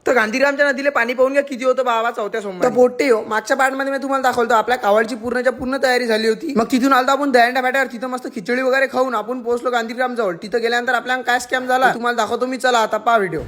तर गांधीग्रामच्या नदीला पाणी पाहून घ्या किती होतं बाबा चौथ्या सोमवारी. तर पोट्टे हो, मागच्या पार्टमध्ये मी तुम्हाला दाखवतो आपल्या कावडची पूर्णच्या पूर्ण तयारी झाली होती. मग तिथून आलतो आपण दयांडा फाट्यावर. तिथं मस्त खिचडी वगैरे खाऊन आपण पोहोचलो गांधीग्राम जवळ. तिथं गेल्यानंतर आपल्याला काय स्कॅम झाला तुम्हाला दाखवतो मी. चला आता पहा व्हिडिओ.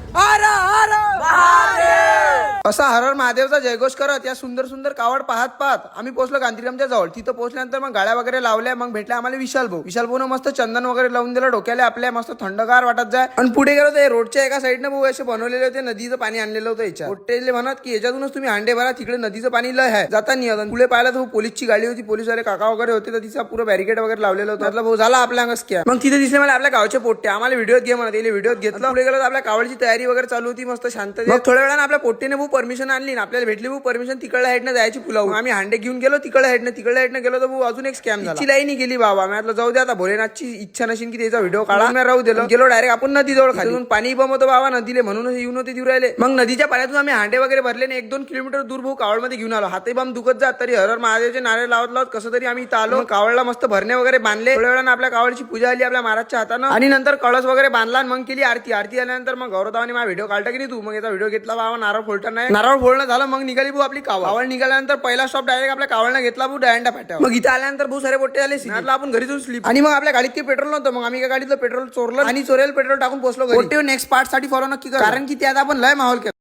असा हर हर महादेवचा जयघोष करत या सुंदर सुंदर कावड पाहत पाहत आम्ही पोहोचलो गांधीग्रामच्या जवळ. तिथं पोहोचल्यानंतर मग गाड्या वगैरे लावल्या. मग भेटल्या आम्हाला विशाल भाऊ मस्त चंदन वगैरे लावून दिलं डोक्याला आपल्या. मस्त थंडगार वाटत जाय. आणि पुढे गेलो तर रोडच्या एका साईडनं भाऊ असे बनवलेले होते, नदीचं पाणी आणलेलं होतं याच्या. पोट्टेले म्हणत की याच्यातूनच तुम्ही हांडे भरा, तिकडे नदीचं पाणी लय आहे जाता नाही. पुढे पाहिलं तर पोलीसची गाडी होती, पोलीसवाले काका वगैरे होते. तर तिचा पुरं बॅरिकेड वगैरे लावलेलं होतं. मतलब भाऊ झाला आपल्या अंग स्कॅम. मग तिथे दिसले मला आपल्या गावचे पोट्टे. आम्हाला व्हिडिओत घे म्हणत, व्हिडिओत घेतलं. पुढे गेलो आपल्या कावडची तयारी वगैरे चालू होती मस्त शांत. मग थोड्या वेळानं आपल्या पोट्टेने भाऊ परमिशन आणली ना आपल्याला भेटली भाऊ परमिशन तिकडल्या साईडनं जायची पुलावून. आम्ही हांडे घेऊन गेलो तिकडल्या साईडनं गेलो तर भाऊ अजून एक स्कॅम झाला. लाईनी गेली बाबा. मी म्हटलं जाऊ दे आता, भोलेनाथची इच्छा नशीन की त्याचा व्हिडिओ काढा. मी राहू दिलं. गेलो डायरेक्ट आपण नदी जवळ खाली. पाणी बम होतं बाबा नदीले, म्हणून येऊन होते देऊ राहिले. मग नदीच्या पाण्यातून आम्ही हांडे वगैरे भरले. 1-2 किलोमीटर दूर भाऊ कावडमध्ये घेऊन आलो. हाते बम दुखत जात तरी हर हर महादेवचे नारे लावत कसं तरी आम्ही इथं आलो. कावडला मस्त भरणे वगैरे बांधले. थोड्या वेळानं आपल्या कावडची पूजा आली आपल्या महाराजच्या हातानं. आणि नंतर कळस वगैरे बांधला. मग केली आरती. आरती आल्यानंतर मग गौरवदावाने माझा व्हिडिओ काढला की नाही तू. मग याचा व्हिडिओ घेतला बाबा. नारळ फोडता नाही, नारळ फोडणं झालं. मग निघाली भाऊ आपली कावड. निघाल्यानंतर पहिला स्टॉप डायरेक्ट आपल्या कावडला घेतला भाऊ दयांडा फाट्यावर. मग इथे आल्यानंतर भाऊ सारे पोट्टे आले. सिग्नलला आपण घरी जाऊन स्लीप. आणि मग आपल्या गाडीत काही पेट्रोल नव्हतं. मग आम्ही एका गाडीतलं पेट्रोल चोरलं आणि चोरेल पेट्रोल टाकून पोहोचलो घरी. नेक्स्ट पार्ट साठी फॉलो नक्की करा, कारण की त्यात आपण लय माहोल केला.